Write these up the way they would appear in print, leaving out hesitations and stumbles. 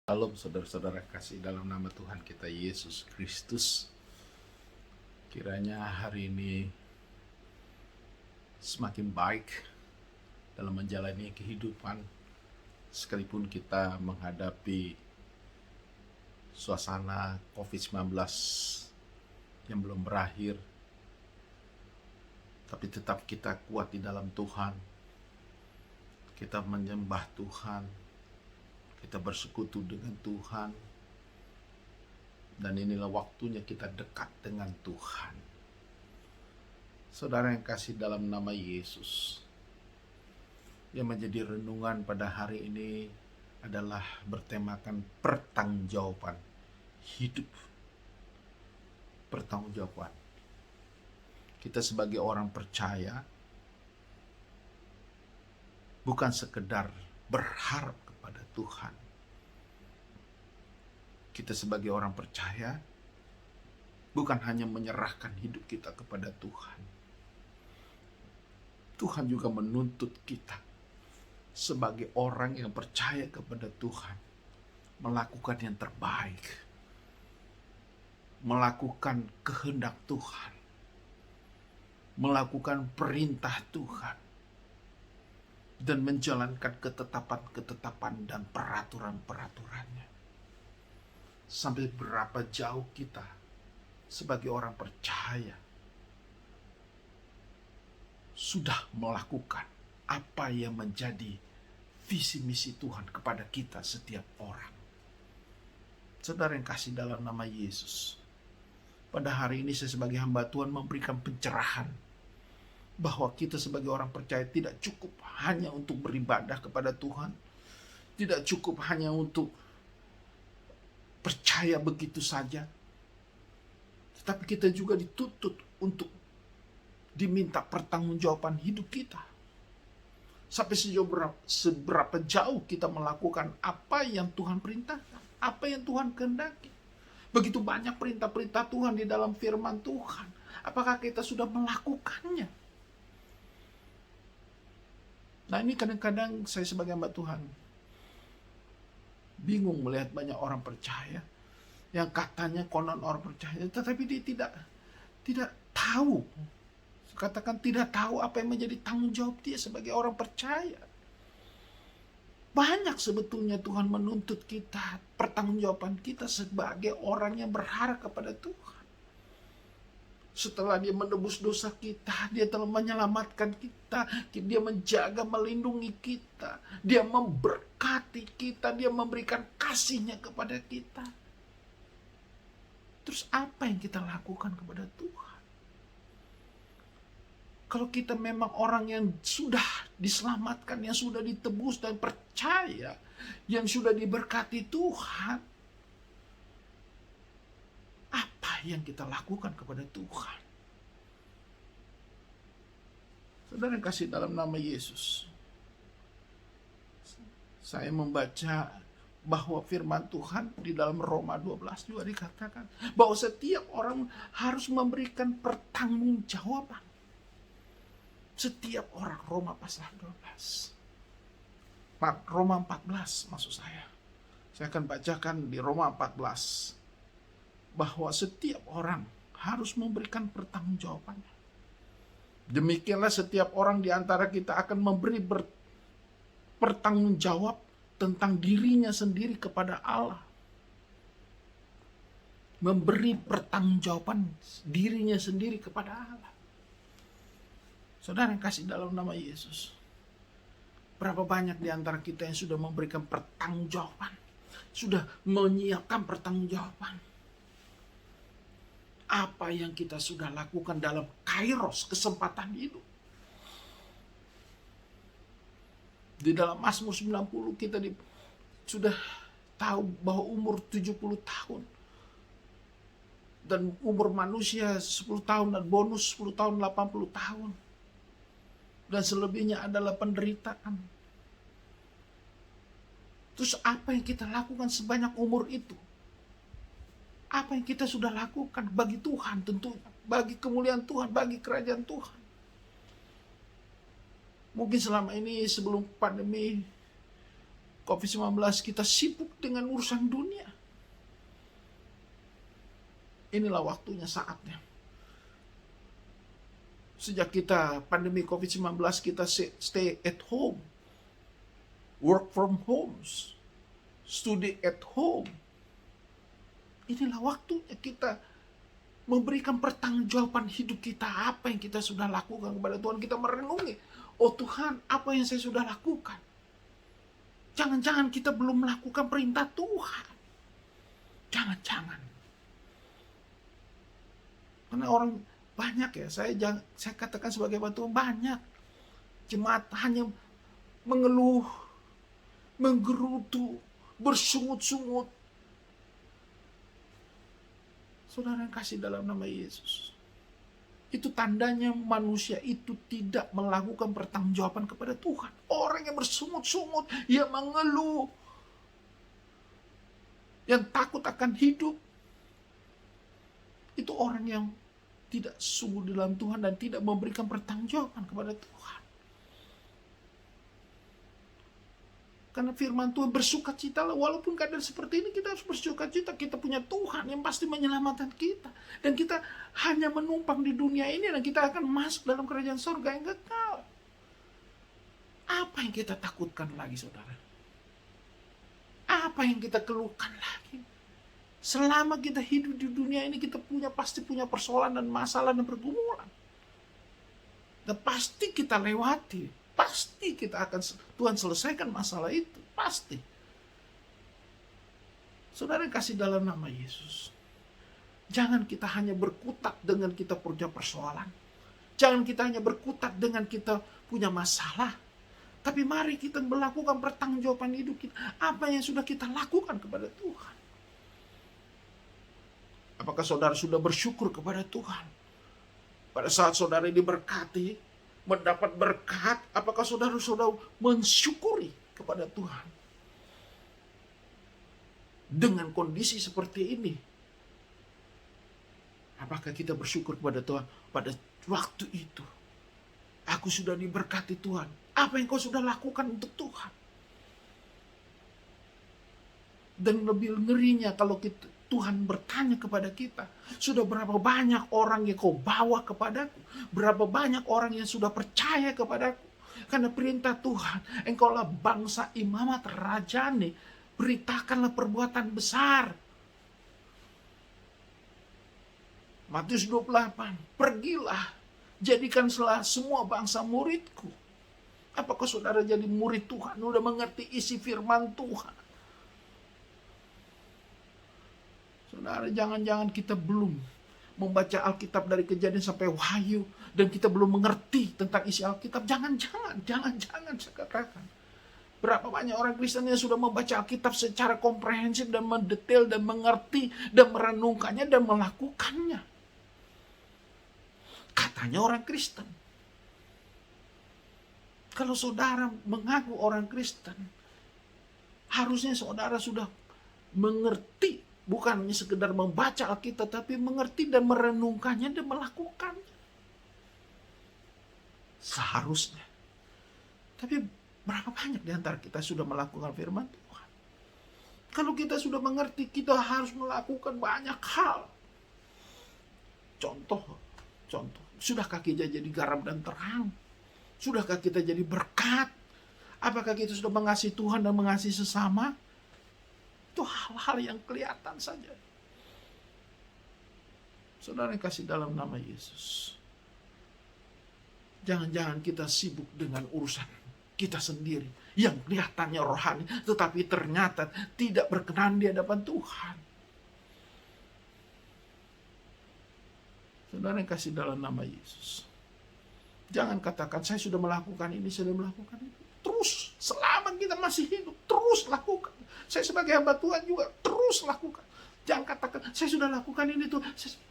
Shalom saudara-saudara kasih dalam nama Tuhan kita Yesus Kristus. Kiranya hari ini semakin baik dalam menjalani kehidupan, sekalipun kita menghadapi suasana COVID-19 yang belum berakhir, tapi tetap kita kuat di dalam Tuhan. Kita menyembah Tuhan, kita bersekutu dengan Tuhan, dan inilah waktunya kita dekat dengan Tuhan. Saudara yang kasih dalam nama Yesus, yang menjadi renungan pada hari ini adalah bertemakan pertanggungjawaban hidup. Pertanggungjawaban. Kita sebagai orang percaya bukan sekedar berharap kepada Tuhan. Kita sebagai orang percaya bukan hanya menyerahkan hidup kita kepada Tuhan. Tuhan juga menuntut kita sebagai orang yang percaya kepada Tuhan melakukan yang terbaik, melakukan kehendak Tuhan, melakukan perintah Tuhan, dan menjalankan ketetapan-ketetapan dan peraturan-peraturannya. Sampai berapa jauh kita sebagai orang percaya sudah melakukan apa yang menjadi visi misi Tuhan kepada kita setiap orang. Saudara yang kasih dalam nama Yesus, pada hari ini saya sebagai hamba Tuhan memberikan pencerahan bahwa kita sebagai orang percaya tidak cukup hanya untuk beribadah kepada Tuhan, tidak cukup hanya untuk percaya begitu saja, tetapi kita juga dituntut untuk diminta pertanggungjawaban hidup kita. Sampai seberapa jauh kita melakukan apa yang Tuhan perintahkan, apa yang Tuhan kehendaki. Begitu banyak perintah-perintah Tuhan di dalam firman Tuhan. Apakah kita sudah melakukannya? Nah, ini kadang-kadang saya sebagai hamba Tuhan bingung melihat banyak orang percaya yang katanya konon orang percaya, tetapi dia tidak tahu. Katakan tidak tahu apa yang menjadi tanggung jawab dia sebagai orang percaya. Banyak sebetulnya Tuhan menuntut kita, pertanggungjawaban kita sebagai orang yang berharap kepada Tuhan. Setelah dia menebus dosa kita, dia telah menyelamatkan kita, dia menjaga, melindungi kita, dia memberkati kita, dia memberikan kasihnya kepada kita. Terus apa yang kita lakukan kepada Tuhan? Kalau kita memang orang yang sudah diselamatkan, yang sudah ditebus dan percaya, yang sudah diberkati Tuhan, apa yang kita lakukan kepada Tuhan? Saudara yang kasih dalam nama Yesus, saya membaca bahwa firman Tuhan di dalam Roma 12 juga dikatakan bahwa setiap orang harus memberikan pertanggungjawaban. Setiap orang, Roma pasal 12. Roma 14 maksud saya. Saya akan bacakan di Roma 14. Bahwa setiap orang harus memberikan pertanggungjawabannya. Demikianlah setiap orang di antara kita akan memberi pertanggungjawab tentang dirinya sendiri kepada Allah. Memberi pertanggungjawaban dirinya sendiri kepada Allah. Saudara yang kasih dalam nama Yesus, berapa banyak di antara kita yang sudah memberikan pertanggungjawaban, sudah menyiapkan pertanggungjawaban? Apa yang kita sudah lakukan dalam kairos, kesempatan hidup. Di dalam Mazmur 90 kita sudah tahu bahwa umur 70 tahun. Dan umur manusia 10 tahun dan bonus 10 tahun 80 tahun. Dan selebihnya adalah penderitaan. Terus apa yang kita lakukan sebanyak umur itu? Apa yang kita sudah lakukan bagi Tuhan tentunya, bagi kemuliaan Tuhan, bagi kerajaan Tuhan. Mungkin selama ini sebelum pandemi COVID-19 kita sibuk dengan urusan dunia. Inilah waktunya, saatnya. Sejak kita pandemi COVID-19, kita stay at home, work from homes, study at home. Inilah waktunya kita memberikan pertanggungjawaban hidup kita, apa yang kita sudah lakukan kepada Tuhan. Kita merenungi, oh Tuhan, apa yang saya sudah lakukan? Jangan-jangan kita belum melakukan perintah Tuhan. Jangan-jangan. Karena orang banyak ya, saya katakan sebagai bantuan, banyak jemaat hanya mengeluh, menggerutu, bersungut-sungut. Saudara yang kasih dalam nama Yesus, itu tandanya manusia itu tidak melakukan pertanggungjawaban kepada Tuhan. Orang yang bersungut-sungut, yang mengeluh, yang takut akan hidup, itu orang yang tidak sungguh dalam Tuhan dan tidak memberikan pertanggungjawaban kepada Tuhan. Karena firman Tuhan, bersukacitalah, walaupun keadaan seperti ini kita harus bersukacita. Kita punya Tuhan yang pasti menyelamatkan kita. Dan kita hanya menumpang di dunia ini dan kita akan masuk dalam kerajaan surga yang kekal. Apa yang kita takutkan lagi, saudara? Apa yang kita keluhkan lagi? Selama kita hidup di dunia ini, kita pasti punya persoalan dan masalah dan pergumulan. Dan pasti kita lewati. Pasti kita akan, Tuhan selesaikan masalah itu. Pasti. Saudara yang kasih dalam nama Yesus, jangan kita hanya berkutat dengan kita punya persoalan. Jangan kita hanya berkutat dengan kita punya masalah. Tapi mari kita melakukan pertanggungjawaban hidup kita. Apa yang sudah kita lakukan kepada Tuhan. Apakah saudara sudah bersyukur kepada Tuhan? Pada saat saudara diberkati, mendapat berkat, apakah saudara sudah mensyukuri kepada Tuhan? Dengan kondisi seperti ini, apakah kita bersyukur kepada Tuhan? Pada waktu itu, aku sudah diberkati Tuhan. Apa yang kau sudah lakukan untuk Tuhan? Dan lebih ngerinya kalau Tuhan bertanya kepada kita, sudah berapa banyak orang yang kau bawa kepadaku? Berapa banyak orang yang sudah percaya kepadaku? Karena perintah Tuhan, engkaulah bangsa imamat rajane, beritakanlah perbuatan besar. Matius 28, pergilah, jadikan semua bangsa muridku. Apakah saudara jadi murid Tuhan? Sudah mengerti isi firman Tuhan? Saudara, jangan-jangan kita belum membaca Alkitab dari Kejadian sampai Wahyu dan kita belum mengerti tentang isi Alkitab. Jangan-jangan saya katakan. Berapa banyak orang Kristen yang sudah membaca Alkitab secara komprehensif dan mendetail dan mengerti dan merenungkannya dan melakukannya. Katanya orang Kristen. Kalau saudara mengaku orang Kristen, harusnya saudara sudah mengerti. Bukan hanya sekedar membaca Alkitab, tapi mengerti dan merenungkannya dan melakukannya. Seharusnya. Tapi berapa banyak di antara kita sudah melakukan firman Tuhan? Kalau kita sudah mengerti, kita harus melakukan banyak hal. Contoh. Sudahkah kita jadi garam dan terang? Sudahkah kita jadi berkat? Apakah kita sudah mengasihi Tuhan dan mengasihi sesama? Itu hal-hal yang kelihatan saja. Saudara yang kasih dalam nama Yesus, jangan-jangan kita sibuk dengan urusan kita sendiri yang kelihatannya rohani, tetapi ternyata tidak berkenan di hadapan Tuhan. Saudara yang kasih dalam nama Yesus, jangan katakan saya sudah melakukan ini, saya sudah melakukan itu. Terus, selama kita masih hidup, terus lakukan. Saya sebagai hamba Tuhan juga terus lakukan. Jangan katakan, saya sudah lakukan ini tuh.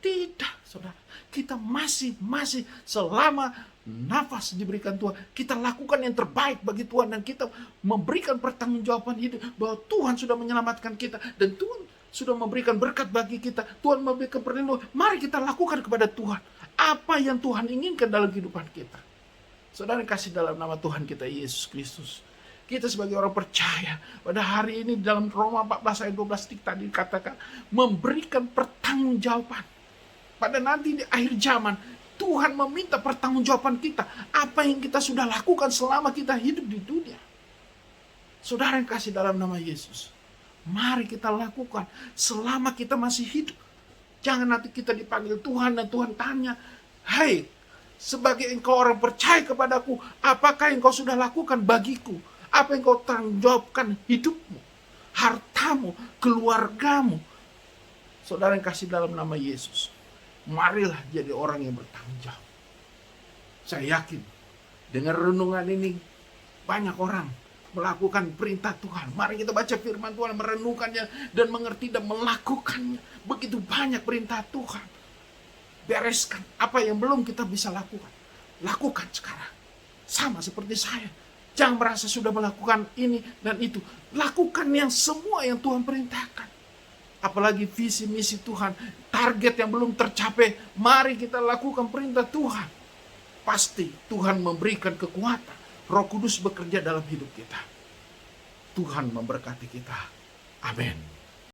Tidak, saudara. Kita masih selama nafas diberikan Tuhan, kita lakukan yang terbaik bagi Tuhan. Dan kita memberikan pertanggungjawaban hidup bahwa Tuhan sudah menyelamatkan kita. Dan Tuhan sudah memberikan berkat bagi kita. Tuhan memberikan perlindungan. Mari kita lakukan kepada Tuhan apa yang Tuhan inginkan dalam kehidupan kita. Saudara yang kasih dalam nama Tuhan kita Yesus Kristus, Kita sebagai orang percaya, pada hari ini dalam Roma 14 ayat 12 tadi dikatakan, memberikan pertanggungjawaban. Pada nanti di akhir zaman, Tuhan meminta pertanggungjawaban kita. Apa yang kita sudah lakukan selama kita hidup di dunia. Saudara yang kasih dalam nama Yesus, mari kita lakukan selama kita masih hidup. Jangan nanti kita dipanggil Tuhan dan Tuhan tanya, "Hai, sebagai engkau orang percaya kepadaku, apakah yang kau sudah lakukan bagiku? Apa yang kau tanggung jawabkan hidupmu, hartamu, keluargamu?" Saudara yang kasih dalam nama Yesus, marilah jadi orang yang bertanggung jawab. Saya yakin dengan renungan ini banyak orang melakukan perintah Tuhan. Mari kita baca firman Tuhan, merenungkannya dan mengerti dan melakukannya. Begitu banyak perintah Tuhan. Bereskan apa yang belum kita bisa lakukan. Lakukan sekarang. Sama seperti saya. Jangan merasa sudah melakukan ini dan itu. Lakukan yang semua yang Tuhan perintahkan. Apalagi visi misi Tuhan, target yang belum tercapai, mari kita lakukan perintah Tuhan. Pasti Tuhan memberikan kekuatan. Roh Kudus bekerja dalam hidup kita. Tuhan memberkati kita. Amin.